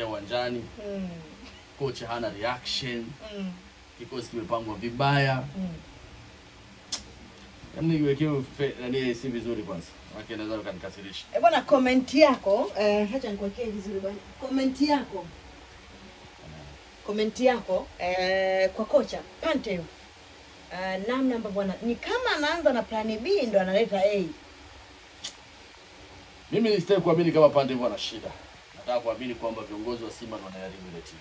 uwanjani. Kocha hana reaction. Kikosi kimepangwa vibaya. Yaani niwekewe nani si vizuri kwanza. Wake naweza kunikasirisha. Bwana comment yako, acha nikuwekee vizuri bwana. Comment yako kwa kocha Pantev. Namna ambavyo bwana ni kama anaanza na plan B ndo analeta A. Mimi sitaki kuamini kama Pantev ana shida. Nataka kuamini kwamba viongozi wa Simba ndio wanaharibu ile timu.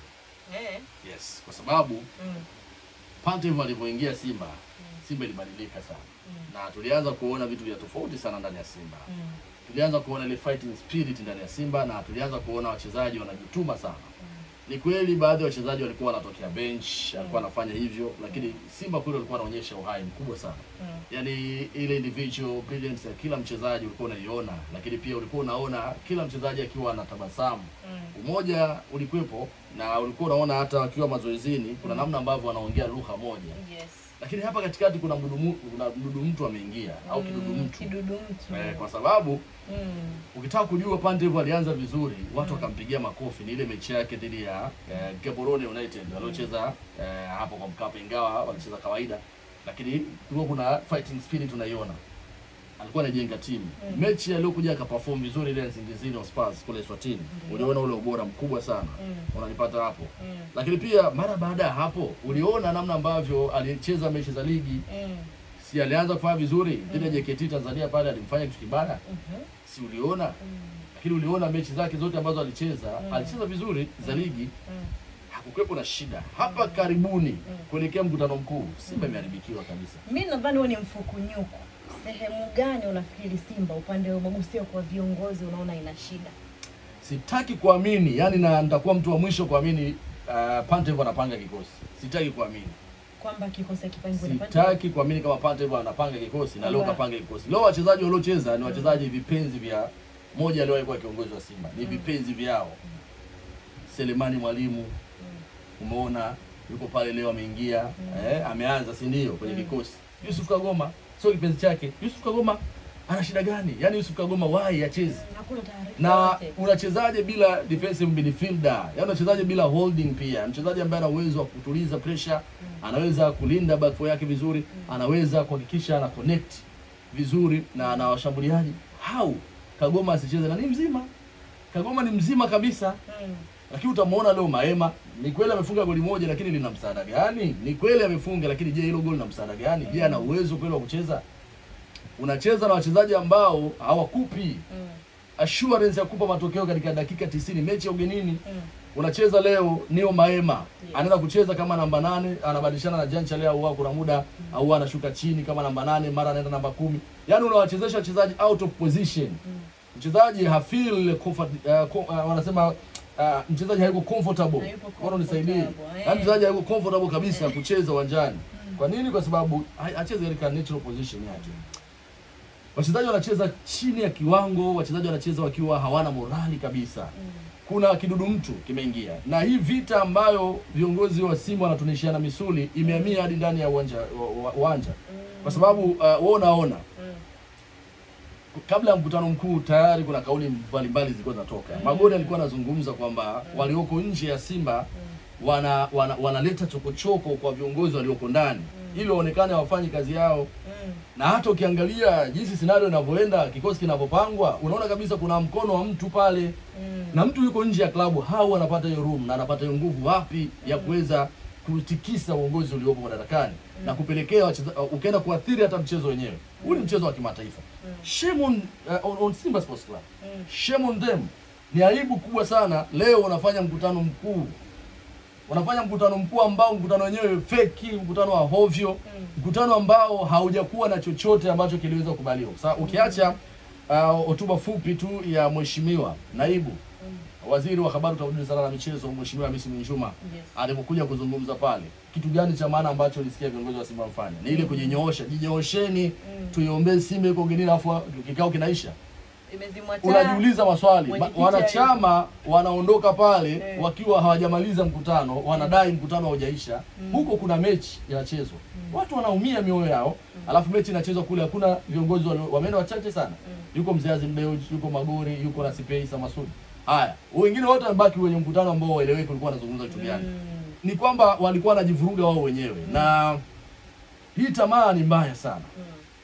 Yes, kwa sababu Pantev alipoingia Simba, Simba ilibadilika sana. Na tulianza kuona vitu vya tofauti sana ndani ya Simba. Tulianza kuona ile fighting spirit ndani ya Simba na tulianza kuona wachezaji wanajituma sana. Ni kweli baadhi ya wachezaji walikuwa wanatokea bench, alikuwa anafanya hivyo, lakini Simba kule walikuwa wanaonyesha uhai mkubwa sana. Yaani ile individual brilliance ya kila mchezaji ulikuwa unaiona, lakini pia ulikuwa unaona kila mchezaji akiwa anatabasamu. Umoja ulikuwepo na ulikuwa unaona hata wakiwa mazoezini kuna namna ambavyo wanaongea lugha moja. Yes. Lakini hapa katikati kuna mdudu mtu ameingia au kidudu mtu. Kwa sababu ukitaka kujua Pantev alianza vizuri, watu wakampigia makofi ni ile mechi yake dhidi ya Gaborone United waliocheza hapo kwa Mkapa, ingawa walicheza kawaida, lakini kulikuwa kuna fighting spirit tunaiona. Alikuwa anajenga timu. Mechi aliyokuja akaperform vizuri ile Nsingizini Spurs kule Swatini. Uliona ule ubora mkubwa sana. Unanipata hapo. Lakini pia mara baada ya hapo uliona namna ambavyo alicheza mechi za ligi. Si alianza kufanya vizuri dhidi ya JKT Tanzania pale alimfanya kitu kibaya. Si uliona? Lakini uliona mechi zake zote ambazo alicheza vizuri za ligi. Hakukuwepo na shida. Hapa karibuni kuelekea mkutano mkuu Simba imeharibikiwa kabisa. Mimi nadhani huo ni mfukunyuko. Sehemu gani unafikiri Simba upande wa magusio kwa viongozi unaona ina shida? Sitaki kuamini, yani na nitakuwa mtu wa mwisho kuamini Pantev anapanga kikosi. Sitaki kuamini kwamba kikosi kipangwe na Pantev. Sitaki kuamini kama Pantev anapanga kikosi na leo kapanga kikosi. Leo wachezaji waliocheza ni wachezaji vipenzi vya moja leo alikuwa kiongozi wa Simba. Ni vipenzi vyao. Selemani Mwalimu umeona yuko pale leo ameingia, ameanza si ndio kwenye kikosi. Yusuf Kagoma sio kipenzi chake. Yusuf Kagoma ana shida gani? Yaani Yusuf Kagoma why acheze? Na unachezaje bila defensive midfielder? Yaani unachezaje bila holding pia? Mchezaji ambaye ana uwezo wa kutuliza pressure, anaweza kulinda back four yake vizuri, anaweza kuhakikisha ana connect vizuri na ana washambuliaji. How Kagoma asicheze na ni mzima? Kagoma ni mzima kabisa. Lakini utamuona leo Maema, ni kweli amefunga goli moja lakini lina msaada gani? Ni kweli amefunga lakini je hilo goli lina msaada gani? Je ana uwezo kweli wa kucheza? Unacheza na wachezaji ambao hawakupi assurance ya kupa matokeo katika dakika 90 mechi ya ugenini. Unacheza leo Neo Maema, anaenda kucheza kama namba 8, anabadilishana na Jean Charles au kuna muda au anashuka chini kama namba 8 mara anaenda namba 10. Yaani unawachezesha wachezaji out of position. Mchezaji hafeel comfort, wanasema mchezaji hayuko comfortable. Bora nisaidie. Mchezaji hayuko comfortable kabisa kucheza uwanjani. Kwa nini? Kwa sababu acheze katika natural position yake. Wachezaji wanacheza chini ya kiwango, wachezaji wanacheza wakiwa hawana morali kabisa. Kuna kidudu mtu kimeingia. Na hii vita ambayo viongozi wa Simba wanatunishiana misuli imehamia hadi ndani ya uwanja. Kwa sababu unaona kabla ya mkutano mkuu tayari kuna kauli mbalimbali zilikuwa zinatoka. Magori alikuwa anazungumza kwamba walioko nje ya Simba wanaleta chokochoko kwa viongozi walioko ndani ili waonekane wafanye kazi yao. Na hata ukiangalia jinsi scenario inavyoenda, kikosi kinavyopangwa, unaona kabisa kuna mkono wa mtu pale. Na mtu yuko nje ya klabu, hao anapata hiyo room na anapata hiyo nguvu wapi ya kuweza kutikisa uongozi uliopo madarakani na kupelekea ukaenda kuathiri hata mchezo wenyewe. Huu ni mchezo wa kimataifa. Shame on Simba Sports Club. Shame on them. Ni aibu kubwa sana leo unafanya mkutano mkuu. Unafanya mkutano mkuu ambao mkutano wenyewe fake, mkutano wa hovyo, mkutano ambao haujakuwa na chochote ambacho kiliweza kukubaliwa. Sasa ukiacha hotuba fupi tu ya mheshimiwa naibu waziri wa habari, utamaduni, sanaa na michezo, mheshimiwa Hamisi Mwinjuma alipokuja kuzungumza pale, kitu gani cha maana ambacho ulisikia viongozi wa Simba wafanya? Ni ile kujinyoosha, jinyoosheni, tuiombee Simba iko ugenini afu kikao kinaisha. Unajiuliza maswali, wanachama wanaondoka pale wakiwa hawajamaliza mkutano, wanadai mkutano haujaisha. Huko kuna mechi inachezwa. Watu wanaumia mioyo yao, alafu mechi inachezwa kule hakuna viongozi wameenda wachache sana. Yuko Mzee Azim Dewji, yuko Magori, yuko Nasipei Samasudi. Haya, wengine wote wamebaki kwenye mkutano ambao waeleweke walikuwa wanazungumza kitu gani. Ni kwamba walikuwa wanajivuruga wao wenyewe. Na hii tamaa ni mbaya sana.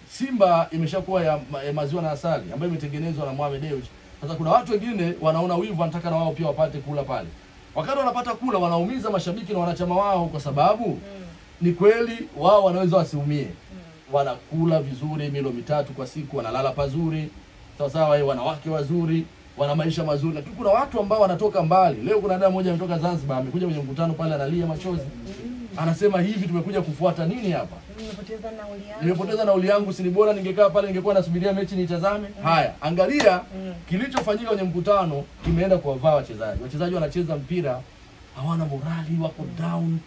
Simba imeshakuwa ya maziwa na asali ambayo imetengenezwa na Mohamed Dewji. Sasa kuna watu wengine wanaona wivu, wanataka na wao pia wapate kula pale. Wakati wanapata kula wanaumiza mashabiki na wanachama wao, kwa sababu ni kweli wao wanaweza wasiumie. Wanakula vizuri milo 3 kwa siku, wanalala pazuri. Sawa, wanawake wazuri, wana maisha mazuri. Lakini kuna watu ambao wanatoka mbali. Leo kuna dada mmoja ametoka Zanzibar, amekuja kwenye mkutano pale analia machozi. Anasema hivi, tumekuja kufuata nini hapa? Nimepoteza nauli yangu, si ni bora ningekaa pale ningekuwa nasubiria mechi nitazame. Haya, angalia kilichofanyika kwenye mkutano, kimeenda kuwavaa wachezaji. Wachezaji wanacheza mpira, hawana morali, wako down.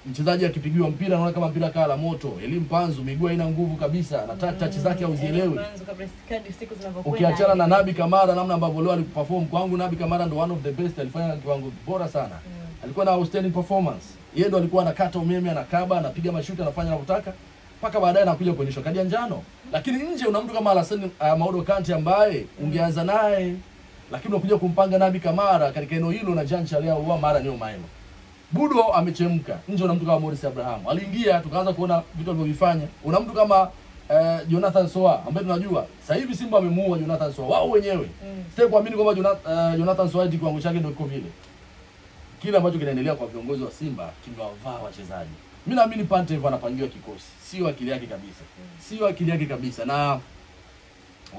Mchezaji akipigiwa mpira anaona kama mpira kala moto. Elimu Panzu miguu haina nguvu kabisa, na touch zake hauzielewi. Ukiachana na Nabi Kamara, namna ambavyo leo aliperform, kwangu Nabi Kamara ndo one of the best, alifanya kiwango bora sana. Alikuwa na outstanding performance. Yeye ndo alikuwa anakata umeme, anakaba, anapiga mashuti, anafanya anavyotaka, mpaka baadaye anakuja kuonyesha kadi ya njano. Lakini nje una mtu kama Alassane Maudo Kante ambaye ungeanza naye, lakini unakuja kumpanga Nabi Kamara katika eneo hilo na Jean Charles au mara niyo maema. Budo amechemka. Nje una mtu kama Morris Abraham. Aliingia tukaanza kuona vitu alivyofanya. Una mtu kama Jonathan Soa ambaye tunajua sasa hivi Simba amemuua Jonathan Soa wao wenyewe. Sitaki kuamini kwamba Jonathan Soa ndiye kiwango chake ndio kiko vile. Kile ambacho kinaendelea kwa viongozi wa Simba kimewavaa wachezaji. Mimi naamini Pantev anapangiwa kikosi. Sio akili yake kabisa. Sio akili yake kabisa, na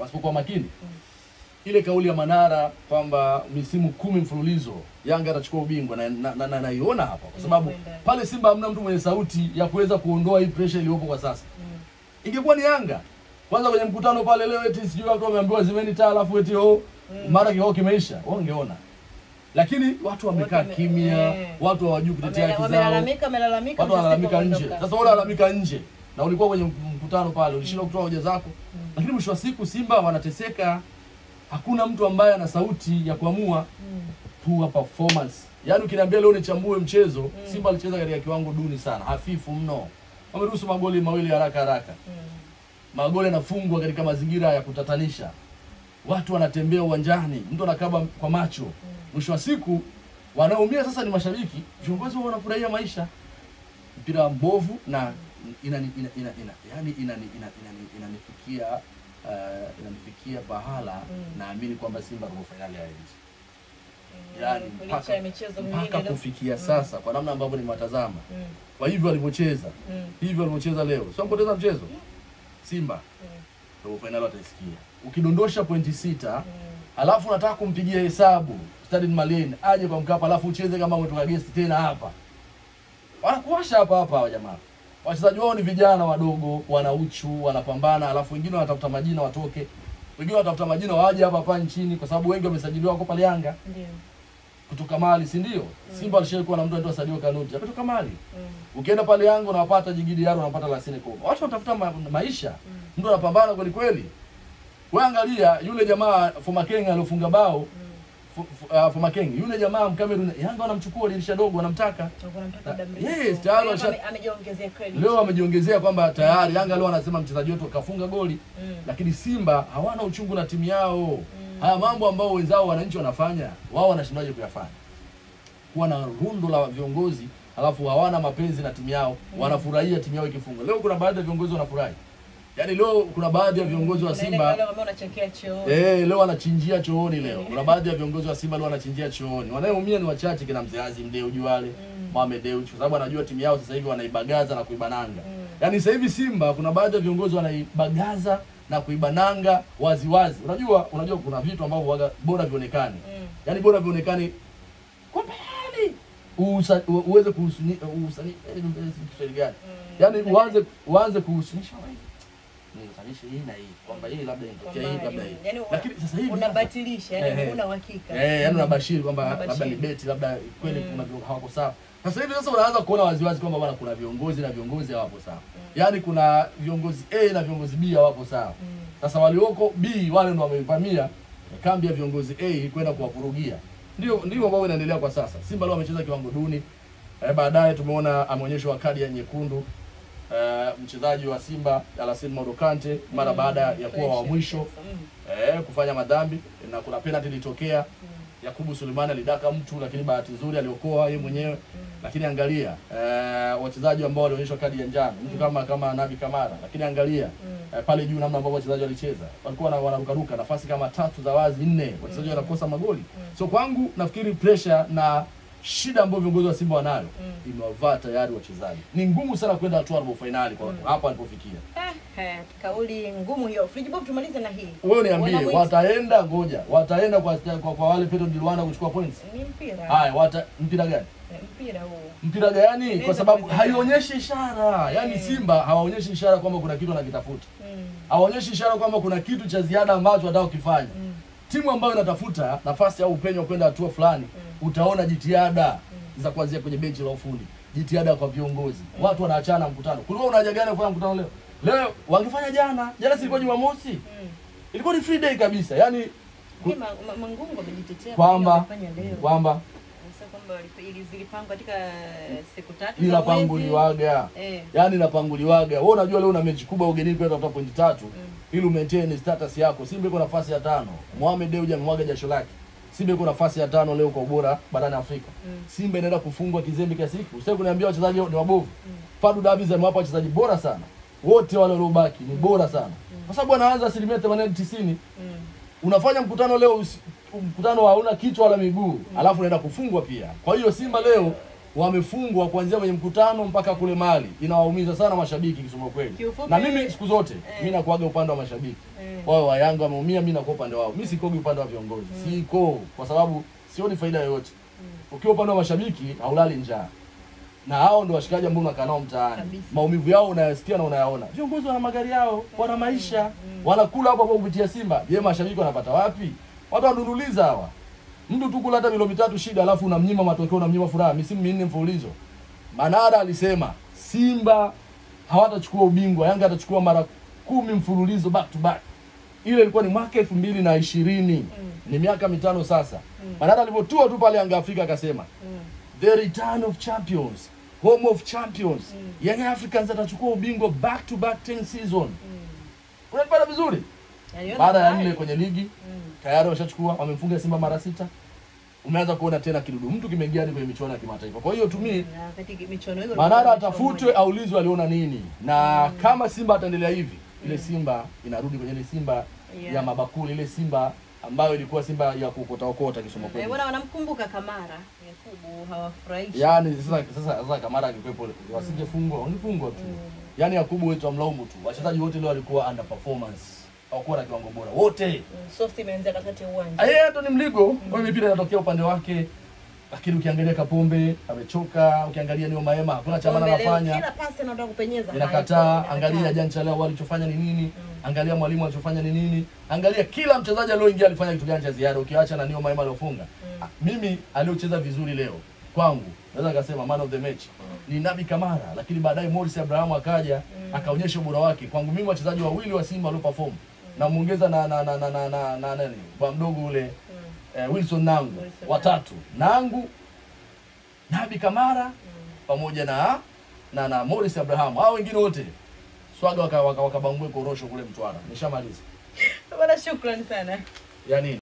wasipokuwa makini. Ile kauli ya Manara kwamba misimu 10 mfululizo Yanga atachukua ubingwa na naiona hapa, kwa sababu pale Simba hamna mtu mwenye sauti ya kuweza kuondoa hii pressure iliyopo kwa sasa. Ingekuwa ni Yanga kwanza kwenye mkutano pale leo, eti sijui watu wameambiwa zimeni taa, alafu eti mara kikao kimeisha, wangeona. Lakini watu wamekaa kimya, watu hawajui kutetea haki zao. Watu wanalalamika nje. Sasa wale wanalalamika nje, na ulikuwa kwenye mkutano pale, ulishindwa kutoa hoja zako. Lakini mwisho wa siku Simba wanateseka. Hakuna mtu ambaye ana sauti ya kuamua. Poor performance. Yaani ukiniambia leo nichambue mchezo, Simba alicheza katika kiwango duni sana, hafifu mno. Wameruhusu magoli mawili haraka. Magoli yanafungwa katika mazingira ya kutatanisha. Watu wanatembea uwanjani, mtu anakaba kwa macho. Mwisho wa siku wanaumia sasa ni mashabiki, viongozi wao wanafurahia maisha. Mpira mbovu na inanifikia bahala naamini kwamba Simba robo finali ya nje. Yaani mpaka kufikia sasa kwa namna ambavyo nimetazama. Kwa hivyo walivyocheza, leo. Sio mpoteza mchezo. Simba robo finali wataisikia. Ukidondosha pointi 6, alafu unataka kumpigia hesabu Stade Malien aje kwa Mkapa, alafu ucheze kama umetoka guest tena hapa. Wanakuasha hapa jamaa. Wachezaji wao ni vijana wadogo, wana uchu, wanapambana, alafu wengine wanatafuta majina watoke. Wengine wanatafuta majina waje hapa nchini kwa sababu wengi wamesajiliwa kwa pale Yanga. Ndio. Kutoka Mali, si ndio? Simba alishakuwa na mtu anaitwa Sadio Kanuti, kutoka Mali. Ukienda pale Yanga unapata Jigidi Yaro, unapata Lasine Koma. Watu wanatafuta maisha. Mtu anapambana kweli kweli. Wewe angalia yule jamaa Fomakeng aliyofunga bao. Fomakeng yule jamaa Mkamerun, Yanga wanamchukua dirisha dogo, wanamtaka. Yes, tayari amejiongezea credit. Leo amejiongezea kwamba tayari Yanga leo anasema mchezaji wetu kafunga goli. Lakini Simba hawana uchungu na timu yao. Haya mambo ambao wenzao wananchi wanafanya, wao wanashindaje kuyafanya? Kuwa na rundo la viongozi alafu hawana mapenzi na timu yao, wanafurahia timu yao ikifunga. Leo kuna baadhi ya viongozi wanafurahi. Yaani leo kuna baadhi ya viongozi wa Simba leo wanachangia chooni. Leo wanachinjia chooni leo. Kuna baadhi ya viongozi wa Simba leo wanachinjia chooni. Wanaoumia ni wachache, kina Mzee Azim Dewji wale, Mohamed Dewji, kwa sababu anajua timu yao sasa hivi wanaibagaza na kuibananga. Yaani sasa hivi Simba kuna baadhi ya viongozi wanaibagaza na kuibananga waziwazi. Unajua kuna vitu ambavyo bora vionekane. Yaani bora vionekane kwa mbali. Uweze kuhusuni Kiswahili gani? Yaani uanze kuhusunisha wewe. Nisanishe hii na hii kwamba hii labda inatokea hii labda hii. Lakini sasa hivi unabatilisha, yani huna uhakika. Yani unabashiri kwamba labda ni beti, labda kweli kuna viongozi hawako sawa. Sasa hivi unaanza kuona waziwazi kwamba bwana kuna viongozi na viongozi hawapo sawa. Yaani kuna viongozi A na viongozi B hawapo sawa. Sasa walioko B wale ndio wamevamia kambi ya viongozi A kwenda kuwavurugia. Ndio ambao inaendelea kwa sasa. Simba leo amecheza kiwango duni. Baadaye tumeona ameonyeshwa kadi ya nyekundu. Mchezaji wa Simba Alassane Maudo Kante mara baada ya kuwa wa mwisho kufanya madhambi, na kuna penalty ilitokea. Yakubu Sulemani alidaka mtu, lakini bahati nzuri aliokoa yeye mwenyewe. Lakini angalia wachezaji ambao walionyeshwa kadi ya njano, mtu kama Nabi Kamara. Lakini angalia pale juu namna ambao wachezaji walicheza, walikuwa wanaruka nafasi kama 3 za wazi 4, wachezaji wanakosa magoli. So kwangu nafikiri pressure na shida ambayo viongozi wa Simba wanayo imewavaa tayari wachezaji. Ni ngumu sana kwenda hatua ya robo finali kwa hapa alipofikia. Kauli ngumu hiyo. Frijibob, tumalize na hii. Wewe niambie, wataenda wataenda kwa wale Petro di Luanda kuchukua points? Ni mpira. Haya, mpira gani? Mpira huo. Mpira gani? Kwa sababu haionyeshi ishara. Yaani Simba hawaonyeshi ishara kwamba kuna kitu anakitafuta. Hawaonyeshi ishara kwamba kuna kitu cha ziada ambacho wanataka kufanya. Timu ambayo inatafuta nafasi au upenyo kwenda hatua fulani, utaona jitihada za kuanzia kwenye benchi la ufundi, jitihada kwa viongozi. Watu wanaachana mkutano. Kulikuwa una haja gani kufanya mkutano leo? Leo wangefanya jana. Jana silikuwa Jumamosi. Ilikuwa ni free day kabisa. Yaani Mangungu amejitetea kwamba kwamba zilipangwa katika siku 3 za inapanguliwaga. Yaani inapanguliwaga. Wewe unajua leo una mechi kubwa ugenini kwenda kutafuta pointi 3 ili maintain status yako. Simba iko nafasi ya 5. Mohamed Dewji amemwaga jasho lake. Simba iko nafasi ya 5 leo kwa ubora barani Afrika. Simba inaenda kufungwa kizembe kiasi hiki. Usitaki kuniambia wachezaji ni wabovu. Fadu Davies amewapa wachezaji bora sana. Wote wale waliobaki ni bora sana. Kwa sababu anaanza 80-90. Unafanya mkutano leo, mkutano hauna kichwa wala miguu, alafu unaenda kufungwa pia. Kwa hiyo Simba leo wamefungwa kuanzia kwenye mkutano mpaka kule Mali. Inawaumiza sana mashabiki kusema kweli. Na mimi siku zote mimi nakuaga upande wa mashabiki. Wao wa Yanga wameumia, mimi nakuwa upande wao. Mimi sikogi upande wa viongozi. Siko, kwa sababu sioni faida yoyote. Ukiwa upande wa mashabiki haulali njaa. Na hao ndio washikaji ambao unakaa nao mtaani. Maumivu yao unayasikia na unayaona. Viongozi wana magari yao, wana maisha, wanakula hapo hapo kupitia Simba. Je, mashabiki wanapata wapi? Watu wanunduliza hawa. Mtu tu kula hata milioni 3 shida, alafu unamnyima matokeo, unamnyima furaha. Misimu 4 mfululizo. Manara alisema Simba hawatachukua ubingwa, Yanga atachukua mara 10 mfululizo back to back. Ile ilikuwa ni mwaka 2020. Ni miaka 5 sasa. Manara alipotua tu pale Yanga Afrika akasema the return of champions, home of champions. Young Africans atachukua ubingwa back to back 10 season. Unapata vizuri? Baada ya 4 kwenye ligi, tayari washachukua, wamemfunga Simba mara 6. Umeanza kuona tena kidudu. Mtu kimeingia kwenye michuano ya kimataifa. Kwa hiyo tumii Manara atafutwe, aulizwe aliona nini. Na kama Simba ataendelea hivi, ile Simba inarudi kwenye ile Simba ya mabakuli, ile Simba ambayo ilikuwa Simba ya kuokota kisoma kweli. Bwana wanamkumbuka Kamara, Yakubu hawafurahishi. Yaani sasa Kamara angekuepo wasingefungwa, wangefungwa tu. Yaani Yakubu wetu amlaumu tu. Wachezaji wote leo walikuwa under performance. Hawakuwa na kiwango bora. Wote. Sosi imeanza katikati ya uwanja. Ndo ni mligo. Wao mipira inatokea upande wake. Lakini ukiangalia Kapombe amechoka, ukiangalia Neo Maema hakuna cha maana anafanya. Kila pasi anataka kupenyeza. Inakataa. Angalia Jancha leo walichofanya ni nini? Angalia mwalimu alichofanya ni nini? Angalia kila mchezaji aliyoingia alifanya kitu gani cha ziada, ukiacha na Neo Maema aliyofunga. Mimi aliocheza vizuri leo kwangu naweza kusema man of the match ni Nabi Kamara, lakini baadaye Morris Abraham akaja akaonyesha ubora wake. Kwangu mimi wachezaji wawili wa Simba walio perform na muongeza na nani kwa mdogo ule Wilson Nangu, watatu Nangu, Nabi Kamara pamoja na Morris Abraham. Hao wengine wote swaga wakabangwe korosho kule Mtwara. Nishamaliza. Bwana, shukrani sana. Yani